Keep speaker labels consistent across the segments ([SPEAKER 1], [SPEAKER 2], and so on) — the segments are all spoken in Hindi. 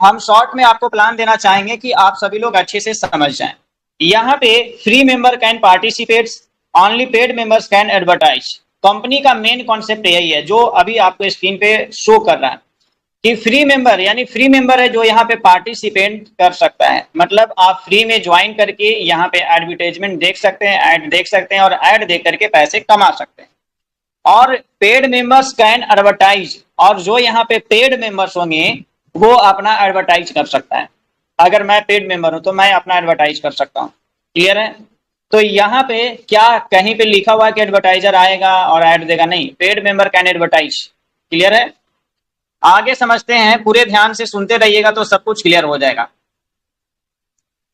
[SPEAKER 1] हम शॉर्ट में आपको प्लान देना चाहेंगे कि आप सभी लोग अच्छे से समझ जाएं। यहाँ पे free member can participate, only paid members can advertise. Company का मेन कॉन्सेप्ट यही है जो अभी आपको स्क्रीन पे शो कर रहा है कि फ्री मेंबर यानी फ्री मेंबर है जो यहाँ पे पार्टिसिपेट कर सकता है, मतलब आप फ्री में ज्वाइन करके यहाँ पे एडवर्टाइजमेंट देख सकते हैं, ऐड देख सकते हैं और ऐड देख करके पैसे कमा सकते हैं। और पेड मेंबर्स कैन एडवर्टाइज, और जो यहाँ पे पेड मेंबर्स होंगे वो अपना एडवर्टाइज कर सकता है। अगर मैं पेड मेंबर हूं तो मैं अपना एडवर्टाइज कर सकता हूँ। क्लियर है? तो यहाँ पे क्या कहीं पे लिखा हुआ है कि एडवर्टाइजर आएगा और ऐड देगा? नहीं, paid member can advertise. Clear है? आगे समझते हैं, पूरे ध्यान से सुनते रहिएगा तो सब कुछ क्लियर हो जाएगा।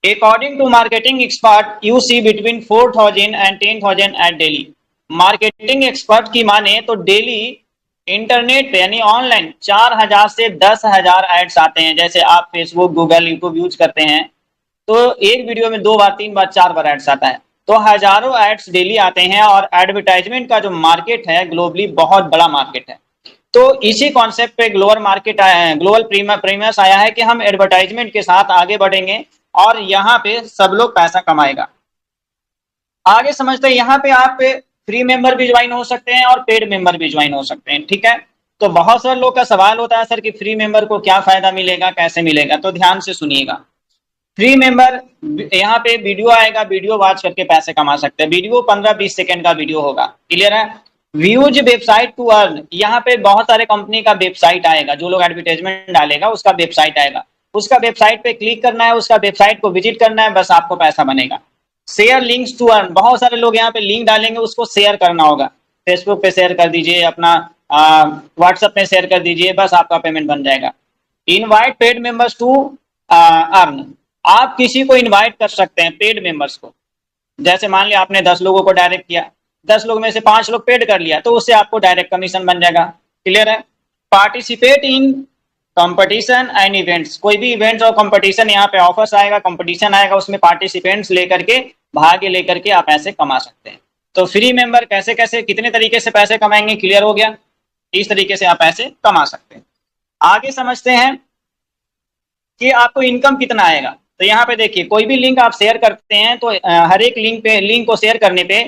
[SPEAKER 1] According to marketing expert you see between 4,000 and 10,000 ad daily. Marketing expert की माने तो डेली इंटरनेट पे यानी ऑनलाइन 4,000 से 10,000 एड्स आते हैं। जैसे आप फेसबुक, गूगल, यूट्यूब यूज करते हैं तो एक वीडियो में 2 बार, 3 बार, 4 बार एड्स आता है, तो हजारों एड्स डेली आते हैं। और एडवर्टाइजमेंट का जो मार्केट है ग्लोबली बहुत बड़ा मार्केट है। तो इसी कॉन्सेप्ट पे ग्लोबल मार्केट आया है, ग्लोबल प्रीमियस आया है कि हम एडवर्टाइजमेंट के साथ आगे बढ़ेंगे और यहाँ पे सब लोग पैसा कमाएगा। आगे समझते हैं, यहाँ पे आप फ्री मेंबर भी ज्वाइन हो सकते हैं और पेड मेंबर भी ज्वाइन हो सकते हैं। ठीक है? तो बहुत सारे लोग का सवाल होता है सर कि फ्री मेंबर को क्या फायदा मिलेगा, कैसे मिलेगा? तो ध्यान से सुनिएगा। फ्री मेंबर, यहाँ पे वीडियो आएगा, वीडियो वॉच करके पैसे कमा सकते हैं। वीडियो 15-20 सेकंड का वीडियो होगा। क्लियर है? व्यूज वेबसाइट टू अर्न, यहाँ पे बहुत सारे कंपनी का वेबसाइट आएगा, जो लोग एडवर्टाइजमेंट डालेगा उसका वेबसाइट आएगा, उसका वेबसाइट पे क्लिक करना है, उसका वेबसाइट को विजिट करना है, बस आपको पैसा बनेगा। शेयर लिंक्स टू अर्न, बहुत सारे लोग यहाँ पे लिंक डालेंगे, उसको शेयर करना होगा। फेसबुक पे शेयर कर दीजिए, अपना व्हाट्सएप पे शेयर कर दीजिए, बस आपका पेमेंट बन जाएगा। Invite paid members to earn, आप किसी को इनवाइट कर सकते हैं पेड मेंबर्स को। जैसे मान लिया आपने 10 लोगों को डायरेक्ट किया, 10 लोग में से 5 लोग पेड कर लिया, तो उससे आपको डायरेक्ट कमीशन बन जाएगा। क्लियर है? Participate in competition and events, कोई भी इवेंट्स और कंपटीशन, यहाँ पे ऑफर्स आएगा, कंपटीशन आएगा, उसमें पार्टिसिपेंट्स लेकर के, भाग लेकर के आप पैसे कमा सकते हैं। तो फ्री मेंबर कैसे कैसे कितने तरीके से पैसे कमाएंगे, क्लियर हो गया? इस तरीके से आप पैसे कमा सकते हैं। आगे समझते हैं कि आपको इनकम कितना आएगा। तो यहाँ पे देखिए, कोई भी लिंक आप शेयर करते हैं तो हर एक लिंक को शेयर करने पे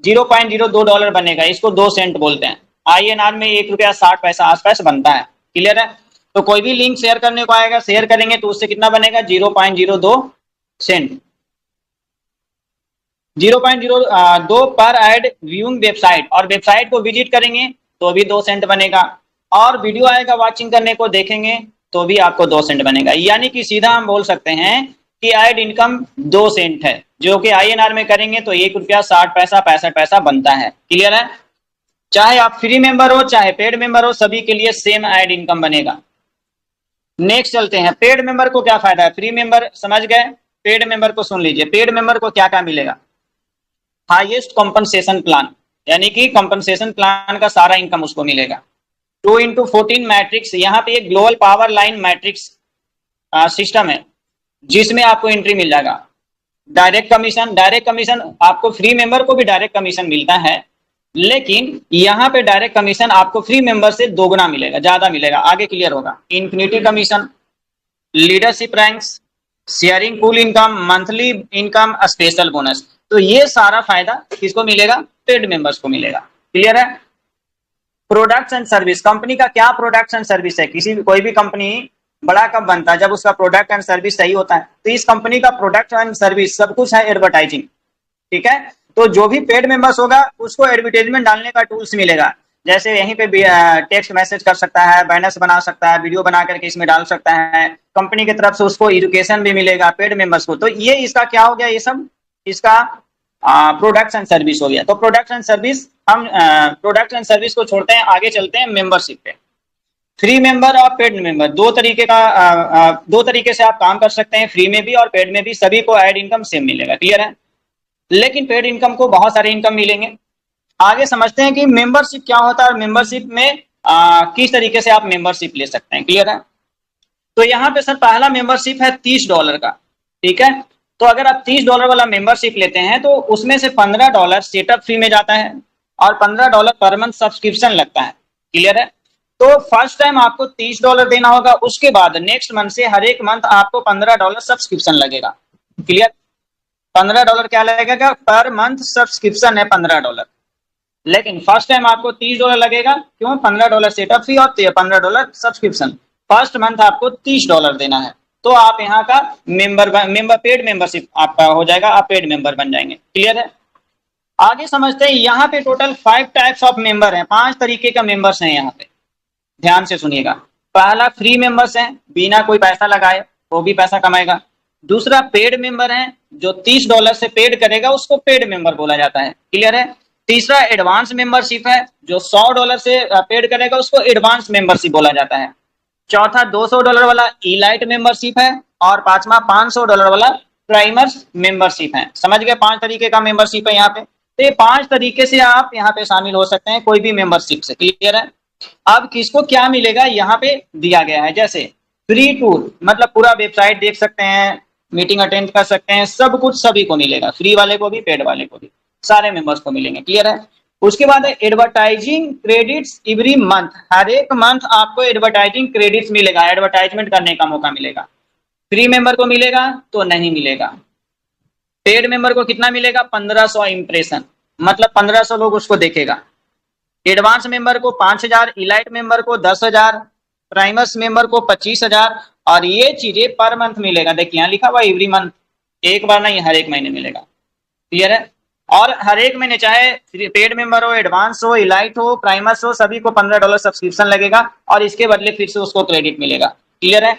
[SPEAKER 1] $0.02 बनेगा। इसको 2 सेंट बोलते हैं। INR में ₹1.60 आसपास बनता है। क्लियर है? तो कोई भी लिंक शेयर करने को आएगा, शेयर करेंगे तो उससे कितना बनेगा? 0.02 सेंट। 0.02 पर एड व्यूइंग वेबसाइट, और वेबसाइट को विजिट करेंगे तो भी 2 सेंट बनेगा। और वीडियो आएगा वॉचिंग करने को, देखेंगे तो भी आपको 2 सेंट बनेगा। यानी कि सीधा हम बोल सकते हैं कि एड इनकम 2 सेंट है, जो कि INR में करेंगे तो ₹1.60 65 बनता है। क्लियर है? चाहे आप फ्री मेंबर हो चाहे पेड मेंबर हो, सभी के लिए सेम एड इनकम बनेगा। नेक्स्ट चलते हैं, पेड मेंबर को क्या फायदा है? फ्री मेंबर समझ गए, पेड मेंबर को सुन लीजिए। पेड मेंबर को क्या क्या मिलेगा? हाईएस्ट कॉम्पनसेशन प्लान, यानी कि कॉम्पनसेशन प्लान का सारा इनकम उसको मिलेगा। 2x14 मैट्रिक्स, यहाँ पे एक global power line matrix system है जिसमें आपको एंट्री मिल जाएगा। डायरेक्ट कमीशन आपको फ्री मेंबर को भी डायरेक्ट कमीशन मिलता है, लेकिन यहाँ पे डायरेक्ट कमीशन आपको फ्री मेंबर से 2 गुना मिलेगा, ज्यादा मिलेगा। आगे क्लियर होगा। Infinity commission, leadership ranks, sharing pool income, monthly income, special bonus. तो ये सारा फायदा किसको मिलेगा? पेड मेंबर्स को मिलेगा। क्लियर है? प्रोडक्ट्स एंड सर्विस, कंपनी का क्या प्रोडक्ट्स एंड सर्विस है? कोई भी कंपनी बड़ा कब बनता है? जब उसका प्रोडक्ट एंड सर्विस सही होता है। तो इस कंपनी का प्रोडक्ट एंड सर्विस सब कुछ है एडवर्टाइजिंग। ठीक है? तो जो भी पेड मेंबर्स होगा उसको एडवर्टाइजमेंट डालने का टूल्स मिलेगा। जैसे यहीं पे टेक्स्ट मैसेज कर सकता है, बैनर्स बना सकता है, वीडियो बना करके इसमें डाल सकता है। कंपनी की तरफ से उसको एजुकेशन भी मिलेगा पेड मेंबर्स को। तो ये इसका क्या हो गया? ये सब इसका प्रोडक्ट्स एंड सर्विस हो गया। तो प्रोडक्ट्स एंड सर्विस, हम प्रोडक्ट्स एंड सर्विस को छोड़ते हैं, आगे चलते हैं मेंबरशिप पे। फ्री मेंबर और पेड मेंबर, दो तरीके से आप काम कर सकते हैं, फ्री में भी और पेड में भी। सभी को एड इनकम सेम मिलेगा। क्लियर है? लेकिन पेड इनकम को बहुत सारे इनकम मिलेंगे। आगे समझते हैं कि मेंबरशिप क्या होता है और मेंबरशिप में किस तरीके से आप मेंबरशिप ले सकते हैं। क्लियर है? तो यहाँ पे सर पहला मेंबरशिप है $30 का। ठीक है? तो अगर आप $30 वाला मेंबरशिप लेते हैं तो उसमें से $15 सेटअप फी में जाता है और $15 पर मंथ सब्सक्रिप्शन लगता है। क्लियर है? तो फर्स्ट टाइम आपको $30 देना होगा, उसके बाद नेक्स्ट मंथ से हर एक मंथ आपको $15 सब्सक्रिप्शन लगेगा। क्लियर? $15 क्या लगेगा पर मंथ, सब्सक्रिप्शन है $15। लेकिन फर्स्ट टाइम आपको $30 लगेगा, क्यों? $15 सेटअप फी और $15 सब्सक्रिप्शन। फर्स्ट मंथ आपको $30 देना है, तो आप यहाँ का मेंबर पेड मेंबरशिप आपका हो जाएगा, आप पेड मेंबर बन जाएंगे। क्लियर है? आगे समझते हैं। यहाँ पे टोटल 5 टाइप्स ऑफ मेंबर हैं, 5 तरीके का मेंबर्स हैं यहाँ पे, ध्यान से सुनिएगा। पहला फ्री मेंबर्स हैं, बिना कोई पैसा लगाए वो भी पैसा कमाएगा। दूसरा पेड मेंबर है, जो $30 से पेड करेगा उसको पेड मेंबर बोला जाता है। क्लियर है? तीसरा एडवांस मेंबरशिप है, जो $100 से पेड करेगा उसको एडवांस मेंबरशिप बोला जाता है। चौथा $200 वाला इलाइट मेंबरशिप है, और पांचवा $500 वाला प्राइमर्स मेंबरशिप है। समझ गए? 5 तरीके का मेंबरशिप है यहाँ पे। तो ये 5 तरीके से आप यहाँ पे शामिल हो सकते हैं कोई भी मेंबरशिप से। क्लियर है? अब किसको क्या मिलेगा यहाँ पे दिया गया है। जैसे फ्री टूर, मतलब पूरा वेबसाइट देख सकते हैं, मीटिंग अटेंड कर सकते हैं, सब कुछ सभी को मिलेगा, फ्री वाले को भी पेड वाले को भी, सारे मेंबर्स को मिलेंगे। क्लियर है? उसके बाद है एडवर्टाइजिंग क्रेडिट्स एवरी मंथ। हर एक मंथ आपको एडवर्टाइजिंग क्रेडिट्स मिलेगा, एडवर्टाइजमेंट करने का मौका मिलेगा। फ्री मेंबर को मिलेगा तो नहीं मिलेगा। पेड मेंबर को कितना मिलेगा? 1500 इंप्रेशन, मतलब 1500 लोग उसको देखेगा। एडवांस मेंबर को 5000, इलाइट मेंबर को 10,000, प्राइमर्स मेंबर को 25,000, और ये चीजें पर मंथ मिलेगा। देखिए यहाँ लिखा हुआ एवरी मंथ, एक बार नहीं, हर एक महीने मिलेगा। क्लियर है? और हर एक महीने चाहे पेड मेंबर हो, एडवांस हो, इलाइट हो, प्राइमर्स हो, सभी को $15 सब्सक्रिप्शन लगेगा, और इसके बदले फिर से उसको क्रेडिट मिलेगा। क्लियर है?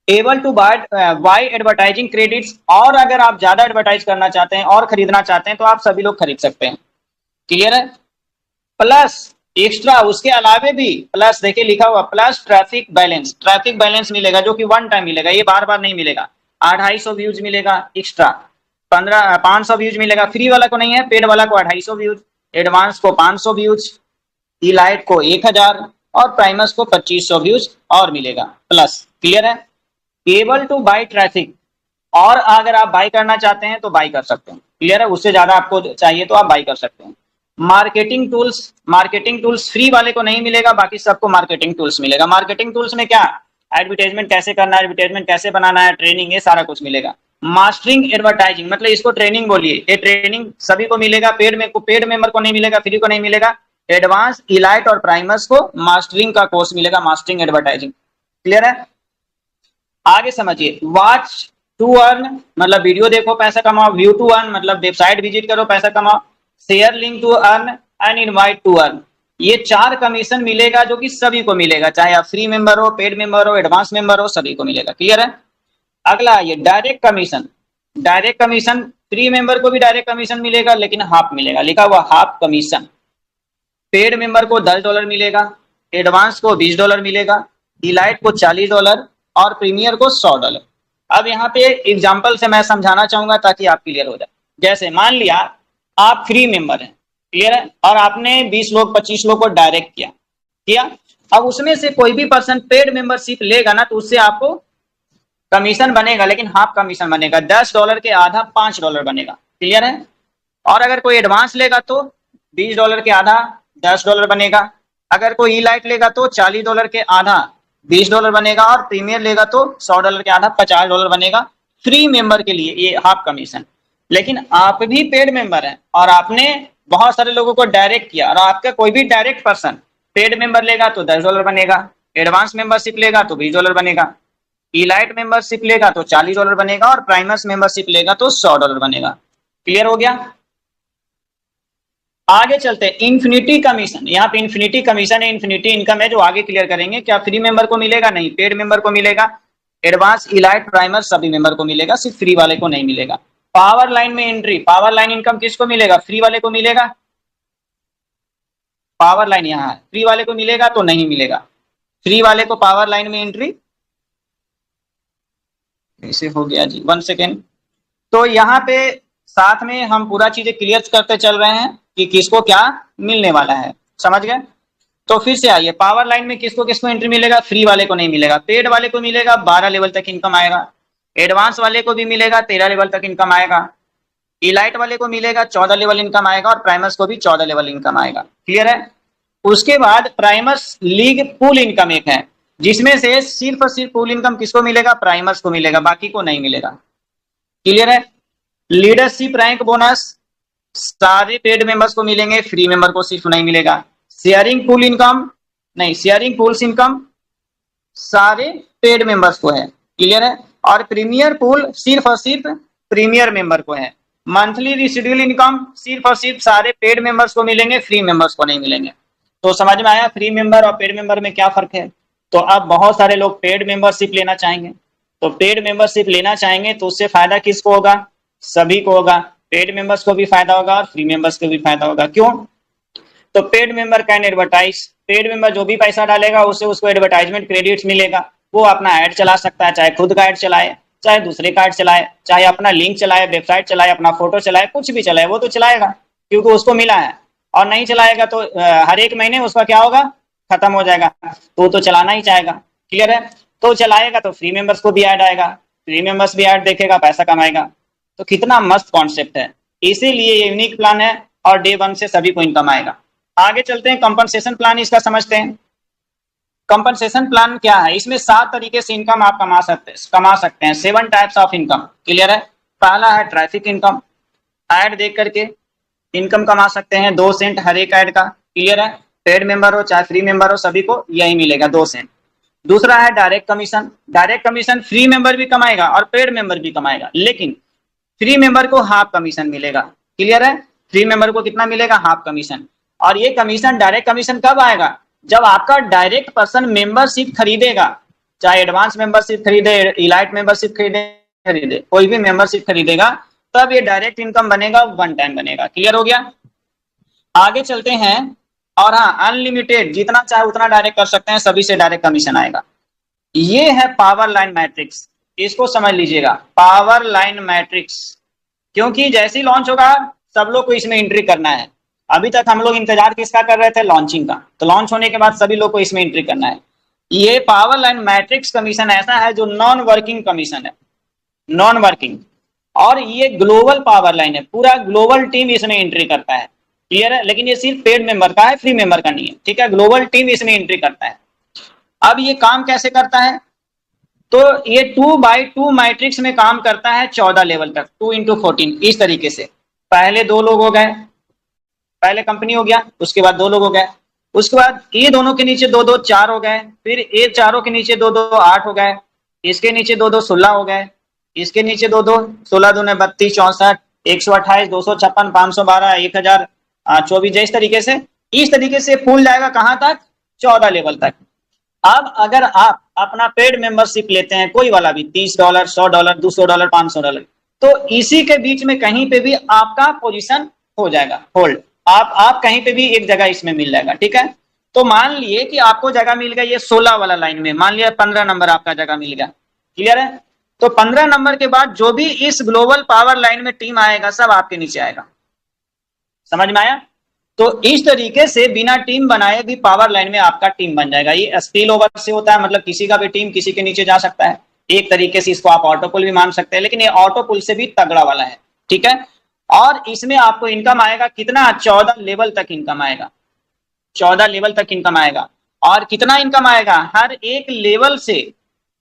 [SPEAKER 1] Able to buy advertising credits, और अगर आप ज्यादा एडवर्टाइज करना चाहते हैं और खरीदना चाहते हैं तो आप सभी लोग खरीद सकते हैं। क्लियर है? प्लस एक्स्ट्रा, उसके अलावे भी प्लस, देखिए लिखा हुआ plus traffic balance, traffic balance मिलेगा, जो कि वन टाइम मिलेगा, ये बार बार नहीं मिलेगा। 250 व्यूज मिलेगा एक्स्ट्रा, 500 व्यूज मिलेगा। फ्री वाला को नहीं है, पेड वाला को 250 व्यूज, एडवांस को 500 व्यूज, इलाइट को 1000, और प्राइमस को 2500 व्यूज और मिलेगा प्लस। क्लियर है? एबल टू बाय ट्रैफिक, और अगर आप बाय करना चाहते हैं तो बाय कर सकते हैं। क्लियर है? उससे ज्यादा आपको चाहिए तो आप बाय कर सकते हैं। Marketing tools, marketing tools free वाले को नहीं मिलेगा, बाकी सबको मार्केटिंग टूल्स मिलेगा। मार्केटिंग टूल्स में क्या? एडवर्टाइजमेंट कैसे करना है, एडवर्टाइजमेंट कैसे बनाना है, ट्रेनिंग, ये सारा कुछ मिलेगा। मास्टरिंग एडवर्टाइजिंग, मतलब इसको ट्रेनिंग बोलिए, ये ट्रेनिंग सभी को मिलेगा, पेड मेंबर को नहीं मिलेगा, फ्री को नहीं मिलेगा। एडवांस, इलाइट और प्राइमर्स को मास्टरिंग का कोर्स मिलेगा, मास्टरिंग एडवर्टाइजिंग। क्लियर है? आगे समझिए। वॉच टू अर्न, मतलब वीडियो देखो पैसा कमाओ। व्यू टू अर्न, मतलब वेबसाइट विजिट करो पैसा कमाओ। Share link to earn and invite to earn, ये 4 कमीशन मिलेगा, जो कि सभी को मिलेगा, चाहे आप फ्री मेंबर हो, पेड मेंबर हो, एडवांस मेंबर हो, सभी को मिलेगा। क्लियर है? अगला ये direct commission. Direct commission, free member को भी डायरेक्ट कमीशन मिलेगा, लेकिन हाफ मिलेगा, लिखा हुआ हाफ कमीशन। पेड मेंबर को $10 मिलेगा, एडवांस को $20 मिलेगा, इलाइट को $40 और प्रीमियर को $100। अब यहाँ पे एग्जांपल से मैं समझाना चाहूंगा ताकि आप क्लियर हो जाए। जैसे मान लिया आप फ्री मेंबर हैं, क्लियर है, और आपने 20 लोग 25 लोग को डायरेक्ट किया। अब उसमें से कोई भी पर्सन पेड मेंबरशिप लेगा ना, तो उससे आपको कमीशन बनेगा, लेकिन हाफ कमीशन बनेगा। $10 के आधा $5 बनेगा। क्लियर है? और अगर कोई एडवांस लेगा तो $20 के आधा $10 बनेगा। अगर कोई ई लाइट लेगा तो $40 के आधा $20 बनेगा, और प्रीमियर लेगा तो $100 के आधा $50 बनेगा। फ्री मेंबर के लिए ये हाफ कमीशन। लेकिन आप भी पेड मेंबर हैं और आपने बहुत सारे लोगों को डायरेक्ट किया, और आपका कोई भी डायरेक्ट पर्सन पेड मेंबर लेगा तो $10 बनेगा, एडवांस मेंबरशिप लेगा तो $20 बनेगा, इलाइट मेंबरशिप लेगा तो $40 बनेगा, और प्राइमर्स मेंबरशिप लेगा तो $100 बनेगा। क्लियर हो गया? आगे चलते हैं। इन्फिनिटी कमीशन, यहाँ पे इन्फिनिटी कमीशन है, इन्फिनिटी इनकम है, जो आगे क्लियर करेंगे। क्या फ्री मेंबर को मिलेगा? नहीं, पेड मेंबर को मिलेगा, एडवांस, इलाइट, प्राइमर सभी मेंबर को मिलेगा, सिर्फ फ्री वाले को नहीं मिलेगा। पावर लाइन में एंट्री, पावर लाइन इनकम किसको मिलेगा? फ्री वाले को मिलेगा। पावर लाइन यहाँ है, फ्री वाले को मिलेगा तो नहीं मिलेगा। फ्री वाले को पावर लाइन में एंट्री ऐसे हो गया जी, 1 सेकेंड। तो यहाँ पे साथ में हम पूरा चीजें क्लियर करते चल रहे हैं कि किसको क्या मिलने वाला है। समझ गए? तो फिर से आइए, पावर लाइन में किसको किसको एंट्री मिलेगा? फ्री वाले को नहीं मिलेगा। पेड वाले को मिलेगा, 12 लेवल तक इनकम आएगा। एडवांस वाले को भी मिलेगा, 13 लेवल तक इनकम आएगा। इलाइट वाले को मिलेगा, 14 लेवल इनकम आएगा, और प्राइमर्स को भी 14 लेवल इनकम आएगा। क्लियर है? उसके बाद प्राइमर्स लीग पूल इनकम एक है, जिसमें से सिर्फ और सिर्फ पूल इनकम किसको मिलेगा? प्राइमर्स को मिलेगा, बाकी को नहीं मिलेगा। क्लियर है? लीडरशिप रैंक बोनस सारे पेड मेंबर्स को मिलेंगे, फ्री मेंबर को सिर्फ नहीं मिलेगा। शेयरिंग पूल इनकम नहीं, शेयरिंग पूल्स इनकम सारे पेड मेंबर्स को है। क्लियर है? और प्रीमियर पूल सिर्फ और सिर्फ प्रीमियर मेंबर को है। मंथली रिसिड्यूल इनकम सिर्फ और सिर्फ सारे पेड मेंबर्स को मिलेंगे, फ्री मेंबर्स को नहीं मिलेंगे। तो समझ में आया फ्री मेंबर और पेड मेंबर में क्या फर्क है? तो अब बहुत सारे लोग पेड मेंबरशिप लेना चाहेंगे, तो पेड मेंबरशिप लेना चाहेंगे तो उससे फायदा किसको होगा? सभी को होगा। पेड मेंबर्स को भी फायदा होगा और फ्री मेंबर्स को भी फायदा होगा। क्यों? तो paid member can advertise, paid member जो भी पैसा डालेगा उससे उसको एडवर्टाइजमेंट क्रेडिट्स मिलेगा। वो अपना ऐड चला सकता है, चाहे खुद का ऐड चलाए, चाहे दूसरे का ऐड चलाए, चाहे अपना लिंक चलाए, वेबसाइट चलाए, अपना फोटो चलाए, कुछ भी चलाए, वो तो चलाएगा क्योंकि उसको मिला है। और नहीं चलाएगा तो हर एक महीने उसका क्या होगा? खत्म हो जाएगा। तो वो तो चलाना ही चाहेगा। क्लियर है? तो चलाएगा तो फ्री मेंबर्स को भी ऐड आएगा, फ्री मेंबर्स भी ऐड देखेगा, पैसा कमाएगा। तो कितना मस्त कॉन्सेप्ट है, इसीलिए ये यूनिक प्लान है और डे 1 से सभी को इनकम आएगा। आगे चलते हैं, कंपनसेशन प्लान इसका समझते हैं। कंपनसेशन प्लान क्या है? इसमें 7 तरीके से इनकम आप कमा सकते हैं। 7 टाइप्स ऑफ इनकम। क्लियर है? पहला है ट्रैफिक इनकम, ऐड देख करके इनकम कमा सकते हैं 2 सेंट हर एक ऐड का। क्लियर है? पेड मेंबर हो चाहे फ्री मेंबर हो सभी को यही मिलेगा 2 सेंट। दूसरा है direct commission, direct commission free member भी कमाएगा और पेड मेंबर भी कमाएगा, लेकिन फ्री मेंबर को हाफ कमीशन मिलेगा। क्लियर है? फ्री मेंबर को कितना मिलेगा? Half commission. और ये कमीशन, डायरेक्ट कमीशन कब आएगा? जब आपका डायरेक्ट पर्सन मेंबरशिप खरीदेगा, चाहे एडवांस मेंबरशिप खरीदे, इलाइट मेंबरशिप खरीदे, कोई भी मेंबरशिप खरीदेगा, तब ये डायरेक्ट इनकम बनेगा, 1 टाइम बनेगा। क्लियर हो गया? आगे चलते हैं। और हाँ, अनलिमिटेड जितना चाहे उतना डायरेक्ट कर सकते हैं, सभी से डायरेक्ट कमीशन आएगा। ये है पावर लाइन मैट्रिक्स, इसको समझ लीजिएगा, पावर लाइन मैट्रिक्स। क्योंकि जैसे ही लॉन्च होगा सब लोग को इसमें एंट्री करना है। अभी तक हम लोग इंतजार किसका कर रहे थे? लॉन्चिंग का। तो लॉन्च होने के बाद सभी लोग को इसमें एंट्री करना है। ये पावर लाइन मैट्रिक्स कमीशन ऐसा है जो नॉन वर्किंग कमीशन है, नॉन वर्किंग। और ये ग्लोबल पावर लाइन है, पूरा ग्लोबल टीम इसमें एंट्री करता है। क्लियर है? लेकिन ये सिर्फ पेड मेंबर का है, फ्री मेंबर का नहीं है। ठीक है? ग्लोबल टीम इसमें एंट्री करता है। अब ये काम कैसे करता है? तो ये 2x2 मैट्रिक्स में काम करता है 14 लेवल तक, 2 into 14 इस तरीके से। पहले 2 लोग हो गए, पहले कंपनी हो गया, उसके बाद 2 लोग हो गए, उसके बाद ये दोनों के नीचे 2 2 4 हो गए, फिर ये चारों के नीचे 2 2 8 हो गए, इसके नीचे 2 2 16 हो गए, इसके नीचे 2 2 16 दूने 32 64 128 256 512 1024, इस तरीके से फूल जाएगा कहां तक? 14 लेवल तक। अब अगर आप अपना पेड मेंबरशिप लेते हैं कोई वाला भी, $30 $100 $200 $500, तो इसी के बीच में कहीं पे भी आपका पोजीशन हो जाएगा होल्ड। आप कहीं पे भी एक जगह इसमें मिल जाएगा। ठीक है? तो मान लिए कि आपको जगह मिल गया ये 16 वाला लाइन में, मान लिया 15 नंबर आपका जगह मिल गया। क्लियर है? तो 15 नंबर के बाद जो भी इस ग्लोबल पावर लाइन में टीम आएगा सब आपके नीचे आएगा। समझ में आया? तो इस तरीके से बिना टीम बनाए भी पावर लाइन में आपका टीम बन जाएगा। ये स्पिल ओवर से होता है, मतलब किसी का भी टीम किसी के नीचे जा सकता है। एक तरीके से इसको आप ऑटो पुल भी मान सकते हैं, लेकिन ये ऑटो पुल से भी तगड़ा वाला है। ठीक है? और इसमें आपको इनकम आएगा कितना? 14 लेवल तक इनकम आएगा, 14 लेवल तक इनकम आएगा। और कितना इनकम आएगा? हर एक लेवल से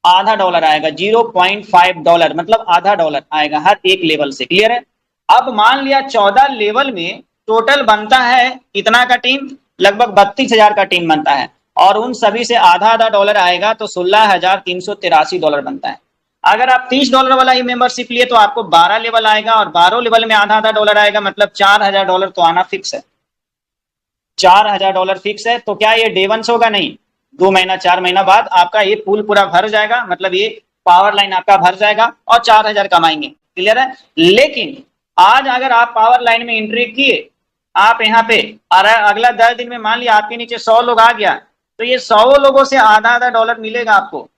[SPEAKER 1] आधा डॉलर आएगा, $0.5, मतलब आधा डॉलर आएगा हर एक लेवल से। क्लियर है? अब मान लिया 14 लेवल में टोटल बनता है कितना का टीम? लगभग 32,000 का टीम बनता है, और उन सभी से आधा आधा डॉलर आएगा तो $16,383 बनता है। अगर आप $30 वाला ही मेंबरशिप लिए तो आपको 12 लेवल आएगा, और 12 लेवल में आधा आधा डॉलर आएगा, मतलब $4,000 तो आना फिक्स है। $4,000 फिक्स है। तो क्या ये डे 1 से होगा? नहीं, 2 महीना 4 महीना बाद आपका ये पूल पूरा भर जाएगा, मतलब ये पावर लाइन आपका भर जाएगा और 4,000 कमाएंगे। क्लियर है? लेकिन आज अगर आप पावर लाइन में एंट्री किए, आप यहाँ पे, और अगला 10 दिन में मान लिया आपके नीचे 100 लोग आ गया, तो ये 100 लोगों से आधा आधा डॉलर मिलेगा आपको।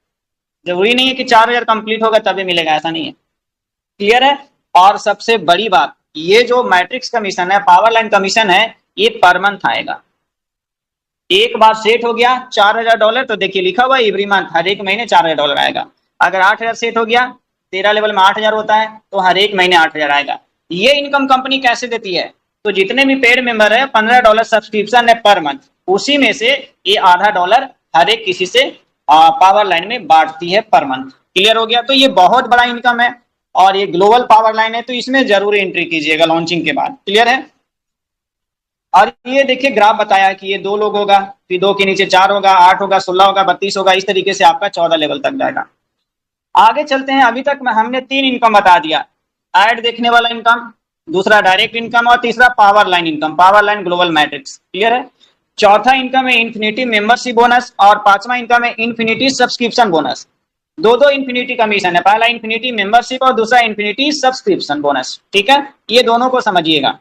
[SPEAKER 1] जरूरी नहीं है कि 4,000 कंप्लीट होगा तभी मिलेगा, ऐसा नहीं है। क्लियर है? और सबसे बड़ी बात, ये जो मैट्रिक्स कमीशन है, पावर लाइन कमीशन है, ये पर मंथ आएगा। एक बार सेट हो गया $4,000, तो देखिए लिखा हुआ एवरी मंथ, हर एक महीने $4,000 आएगा। अगर 8,000 सेट हो गया, 13 लेवल में 8,000 होता है, तो हर एक महीने 8,000 आएगा। ये इनकम कंपनी कैसे देती है? तो जितने भी पेड मेंबर है $15 सब्सक्रिप्शन है पर मंथ, उसी में से ये $0.5 हर एक किसी से पावर लाइन में बांटती है पर मंथ। क्लियर हो गया? तो ये बहुत बड़ा इनकम है और ये ग्लोबल पावर लाइन है, तो इसमें जरूर एंट्री कीजिएगा लॉन्चिंग के बाद। क्लियर है? और ये देखिए ग्राफ बताया कि ये 2 लोग होगा, फिर 2 के नीचे 4 होगा, 8 होगा, 16 होगा, 32 होगा, इस तरीके से आपका 14 लेवल तक जाएगा। आगे चलते हैं। अभी तक हमने 3 इनकम बता दिया, ऐड देखने वाला इनकम, दूसरा डायरेक्ट इनकम और तीसरा power line income, power line global matrix. Clear है? चौथा इनकम है इन्फिनिटी मेंबरशिप बोनस और पांचवा इनकम है इन्फिनिटी सब्सक्रिप्शन बोनस। दो इन्फिनिटी कमीशन है, पहला इन्फिनिटी मेंबरशिप और दूसरा इन्फिनिटी सब्सक्रिप्शन बोनस। ठीक है, ये दोनों को समझिएगा।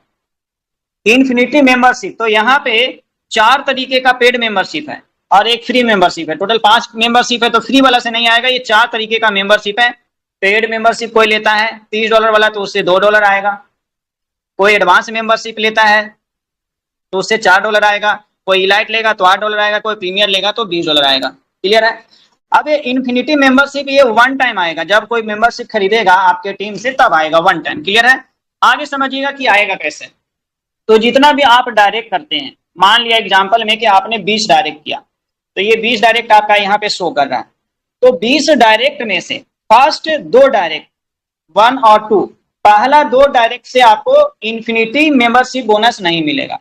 [SPEAKER 1] इन्फिनिटी मेंबरशिप, तो यहाँ पे 4 तरीके का पेड मेंबरशिप है और एक फ्री मेंबरशिप है। टोटल 5 मेंबरशिप है, तो फ्री वाला से नहीं आएगा, ये 4 तरीके का मेंबरशिप है। पेड मेंबरशिप कोई लेता है $30 वाला तो उससे $2 आएगा, कोई एडवांस मेंबरशिप लेता है तो उससे $4 आएगा, कोई इलाइट लेगा तो $8 आएगा, कोई प्रीमियर लेगा तो $20 आएगा। क्लियर है? अब ये इन्फिनिटी मेंबरशिप ये 1 टाइम आएगा, जब कोई मेंबरशिप खरीदेगा आपके टीम से तब आएगा 1 टाइम। क्लियर है? आगे समझिएगा कि आएगा कैसे। तो जितना भी आप डायरेक्ट करते हैं, मान लिया एग्जांपल में कि आपने 20 डायरेक्ट किया, तो ये 20 डायरेक्ट आपका यहाँ पे शो कर रहा है। तो 20 डायरेक्ट में से फर्स्ट 2 डायरेक्ट 1 और 2, पहला 2 डायरेक्ट से आपको इन्फिनिटी मेंबरशिप बोनस नहीं मिलेगा।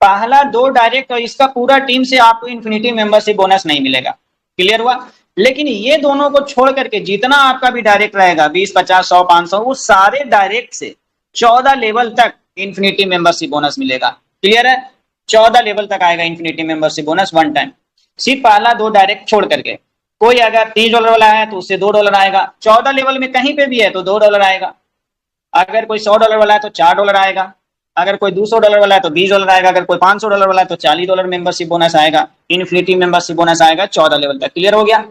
[SPEAKER 1] पहला 2 डायरेक्ट और इसका पूरा टीम से आपको इन्फिनिटी मेंबरशिप बोनस नहीं मिलेगा। क्लियर हुआ? लेकिन ये दोनों को छोड़ करके जितना आपका भी डायरेक्ट रहेगा 20, 50, 100, 500, वो सारे डायरेक्ट से 14 लेवल तक इन्फिनिटी मेंबरशिप बोनस मिलेगा। क्लियर है? 14 लेवल तक आएगा इन्फिनिटी मेंबरशिप बोनस 1 टाइम, सिर्फ पहला 2 डायरेक्ट छोड़ करके। कोई अगर $30 वाला है तो उससे $2 आएगा, 14 लेवल में कहीं पे भी है तो $2 आएगा, अगर कोई $100 वाला है तो $4 आएगा, अगर कोई $200 वाला है तो $20 आएगा, अगर कोई $500 वाला है तो $40 मेंबरशिप बोनस आएगा। इन्फिनिटी मेंबरशिप बोनस आएगा 14 लेवल तक। क्लियर हो गया?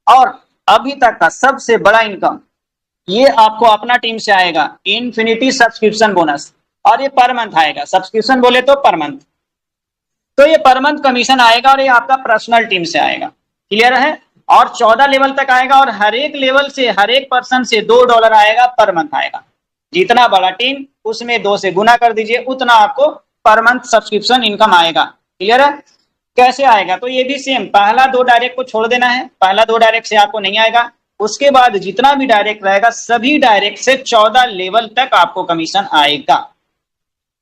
[SPEAKER 1] और अभी तक का सबसे बड़ा इनकम ये आपको अपना टीम से आएगा, इन्फिनिटी सब्सक्रिप्शन बोनस, और ये पर मंथ आएगा। सब्सक्रिप्शन बोले तो पर मंथ, तो ये पर मंथ कमीशन आएगा और ये आपका पर्सनल टीम से आएगा। क्लियर है? और 14 लेवल तक आएगा और हर एक लेवल से हर एक पर्सन से $2 आएगा पर मंथ आएगा। जितना बड़ा टीम उसमें 2 से गुना कर दीजिए, उतना आपको पर मंथ सब्सक्रिप्शन इनकम आएगा। क्लियर है? कैसे आएगा? तो ये भी सेम, पहला 2 डायरेक्ट को छोड़ देना है, पहला 2 डायरेक्ट से आपको नहीं आएगा, उसके बाद जितना भी डायरेक्ट रहेगा सभी डायरेक्ट से 14 लेवल तक आपको कमीशन आएगा,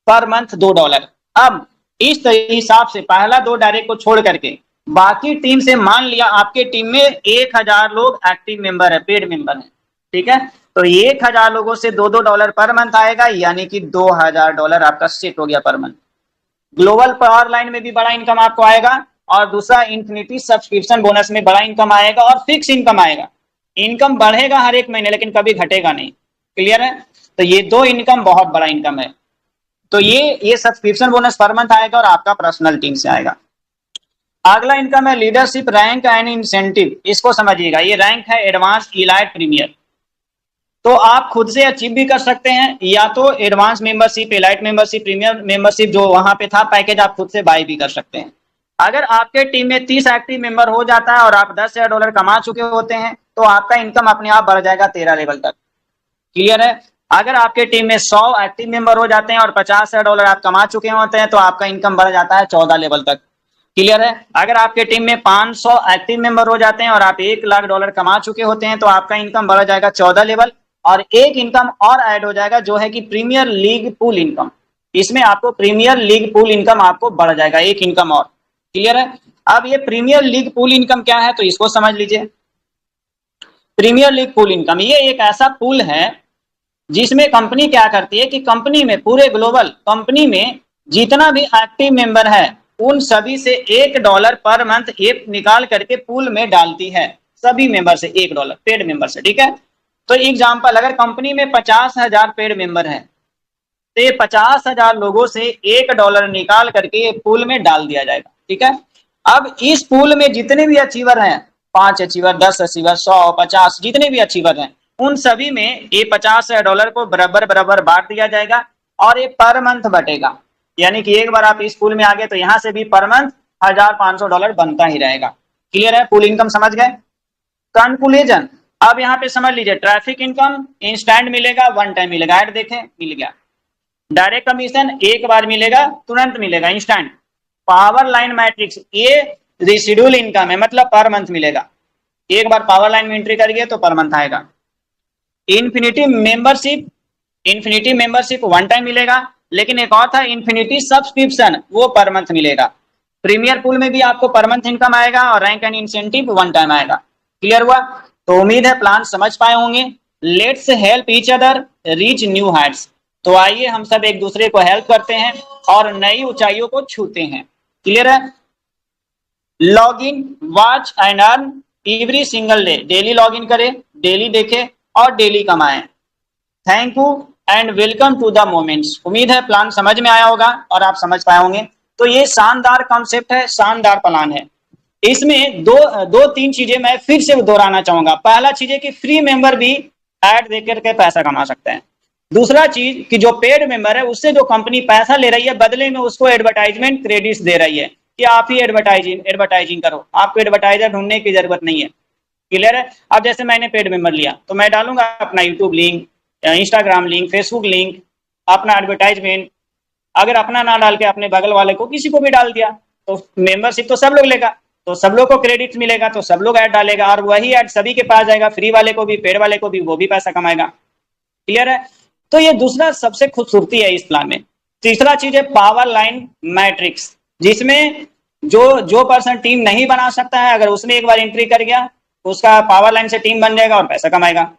[SPEAKER 1] पर मंथ $2। अब इस हिसाब से पहला 2 डायरेक्ट को छोड़ करके बाकी टीम से, मान लिया आपके टीम में 1000 लोग एक्टिव मेंबर है, पेड मेंबर है, ठीक है, तो 1000 लोगों से $2 पर मंथ आएगा, यानी कि $2000 आपका सेट हो गया per month. Global power line में भी बड़ा इनकम आपको आएगा और दूसरा इन्फिनिटी सब्सक्रिप्शन बोनस में बड़ा इनकम आएगा और फिक्स इनकम आएगा। इनकम बढ़ेगा हर एक महीने लेकिन कभी घटेगा नहीं। क्लियर है? तो ये 2 इनकम बहुत बड़ा इनकम है। तो ये सब्सक्रिप्शन बोनस पर मंथ आएगा और आपका पर्सनल टीम से आएगा। अगला इनकम है लीडरशिप रैंक एंड इंसेंटिव। इसको समझिएगा, ये रैंक है एडवांस, इलाइट, प्रीमियर। तो आप खुद से अचीव भी कर सकते हैं, या तो advance membership, elite membership, premier membership जो वहां पे था पैकेज, आप खुद से बाय भी कर सकते हैं। अगर आपके टीम में 30 एक्टिव मेंबर हो जाता है और आप $10,000 कमा चुके होते हैं तो आपका इनकम अपने आप बढ़ जाएगा 13 लेवल तक। क्लियर है? अगर आपके टीम में 100 एक्टिव मेंबर हो जाते हैं और $50,000 आप कमा चुके होते हैं तो आपका इनकम बढ़ जाता है 14 लेवल तक। क्लियर है? अगर आपके टीम में 500 एक्टिव मेंबर हो जाते हैं और आप $1,00,000 कमा चुके होते हैं तो आपका इनकम बढ़ जाएगा 14 लेवल। और एक इनकम और ऐड हो जाएगा जो है कि प्रीमियर लीग पूल इनकम। इसमें आपको प्रीमियर लीग पूल इनकम आपको बढ़ जाएगा, एक इनकम और। क्लियर है? अब ये प्रीमियर लीग पूल इनकम क्या है तो इसको समझ लीजिए। प्रीमियर लीग पूल इनकम ये एक ऐसा पूल है जिसमें कंपनी क्या करती है कि कंपनी में, पूरे ग्लोबल कंपनी में जितना भी एक्टिव मेंबर है उन सभी से $1 पर मंथ ये निकाल करके पूल में डालती है, सभी मेंबर से $1 पेड मेंबर से। ठीक है? तो एग्जांपल, अगर कंपनी में 50,000 पेड मेंबर है तो ये 50,000 लोगों से $1 निकाल करके ये पूल में डाल दिया जाएगा। ठीक है? अब इस पूल में जितने भी अचीवर हैं, 5 अचीवर, 10 अचीवर, 100, 50, जितने भी अचीवर हैं उन सभी में ये $50,000 को बराबर बराबर बांट दिया जाएगा और ये पर मंथ बटेगा। यानी कि एक बार आप इस पूल में आ गए तो यहां से भी पर मंथ $1,500 बनता ही रहेगा। क्लियर है? पूल इनकम समझ गए? कंक्लूजन, अब यहाँ पे समझ लीजिए, ट्रैफिक इनकम इंस्टेंट मिलेगा, 1 टाइम मिलेगा, ऐड देखें मिल गया। डायरेक्ट कमीशन एक बार मिलेगा, तुरंत मिलेगा, इंस्टेंट। पावर लाइन मैट्रिक्स, ये रेसिडुअल इनकम है, मतलब पर मंथ मिलेगा। एक बार पावर लाइन में एंट्री करिए तो पर मंथ आएगा। इन्फिनिटी मेंबरशिप वन टाइम मिलेगा, लेकिन एक और था इन्फिनिटी सब्सक्रिप्शन, वो पर मंथ मिलेगा। प्रीमियर पूल में भी आपको पर मंथ इनकम आएगा और rank and incentive one time आएगा। क्लियर हुआ? तो उम्मीद है प्लान समझ पाए होंगे। Let's help each other reach new Heights. तो आइए हम सब एक दूसरे को हेल्प करते हैं और नई ऊंचाइयों को छूते हैं। क्लियर है? Log in, watch and earn every single day. Daily log in करें, डेली देखें और डेली कमाएं। Thank you and welcome to the moments. उम्मीद है प्लान समझ में आया होगा और आप समझ पाए होंगे। तो ये शानदार कॉन्सेप्ट है, शानदार प्लान है। इसमें दो तीन चीजें मैं फिर से दोहराना चाहूंगा। पहला चीज है कि फ्री मेंबर भी ऐड देकर के पैसा कमा सकते हैं। दूसरा चीज कि जो पेड मेंबर है उससे जो कंपनी पैसा ले रही है, बदले में उसको एडवर्टाइजमेंट क्रेडिट्स दे रही है कि आप ही एडवर्टाइजिंग करो, आपको एडवर्टाइजर ढूंढने की जरूरत नहीं है। क्लियर है? अब जैसे मैंने पेड मेंबर लिया तो मैं डालूंगा अपना YouTube link, Instagram link, Facebook link, अपना एडवर्टाइजमेंट। अगर अपना ना डाल के अपने बगल वाले को किसी को भी डाल दिया तो मेंबरशिप तो सब लोग लेगा, तो सब लोग को क्रेडिट मिलेगा, तो सब लोग ऐड डालेगा और वही ऐड सभी के पास जाएगा, फ्री वाले को भी, पेड वाले को भी, वो भी पैसा कमाएगा। क्लियर है? तो ये दूसरा सबसे खूबसूरती है इस प्लान में। तीसरा चीज है पावर लाइन मैट्रिक्स, जिसमें जो पर्सन टीम नहीं बना सकता है, अगर उसने एक बार एंट्री कर गया तो उसका पावर लाइन से टीम बन जाएगा और पैसा कमाएगा।